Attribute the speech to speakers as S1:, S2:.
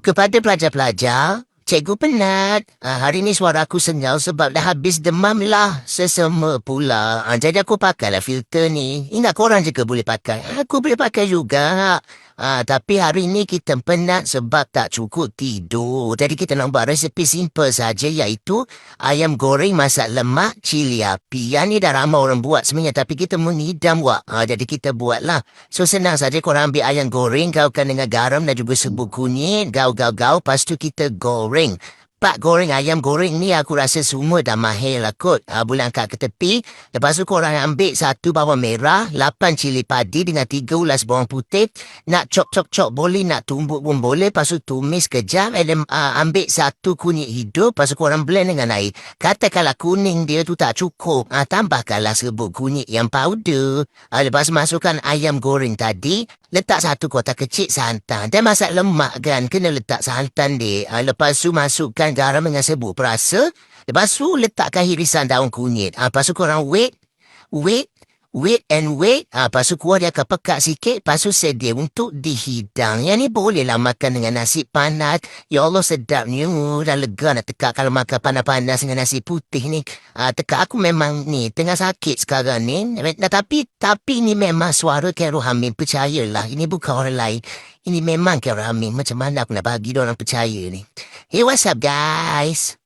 S1: Kepada pelajar-pelajar, cikgu penat. Hari ni suara aku senyal sebab dah habis demam lah. Sesama pula. Jadi aku pakailah filter ni. Ingat korang juga boleh pakai. Aku boleh pakai juga. Tapi hari ni kita penat sebab tak cukup tidur. Jadi kita nak buat resepi simple saja iaitu ayam goreng masak lemak cili api. Yang ni dah ramai orang buat sebenarnya tapi kita mengidam wak. Jadi kita buatlah. So senang saja korang ambil ayam goreng, gaulkan dengan garam dan juga serbuk kunyit. Gaul. Lepas tu kita goreng. Pak goreng ayam goreng ni aku rasa semua dah mahir lah kot. Boleh angkat ke tepi. Lepas tu korang ambil 1 bawang merah, 8 cili padi dengan 3 ulas bawang putih. Nak chop boleh, nak tumbuk pun boleh. Lepas tu tumis kejap. Ambil 1 kunyit hidup. Lepas tu korang blend dengan air. Katakanlah kuning dia tu tak cukup. Tambahkanlah serbuk kunyit yang powder. Lepas masukkan ayam goreng tadi. Letak 1 kotak kecil santan. Dan masak lemak kan. Kena letak santan dia. Lepas tu masukkan garam dengan serbuk perasa. Lepas tu letakkan irisan daun kunyit. Lepas tu korang wait. Lepas tu kuah dia akan pekat sikit. Lepas tu sedia untuk dihidang. Yang ni bolehlah makan dengan nasi panas. Ya Allah sedapnya. Dah lega nak tekak kalau makan panas-panas dengan nasi putih ni. Tekak aku memang ni tengah sakit sekarang ni. Tapi ni memang suara Khairul Hamim. Percayalah. Ini bukan orang lain. Ini memang Khairul Hamim. Macam mana aku nak bagi diorang percaya ni. Hey, what's up guys?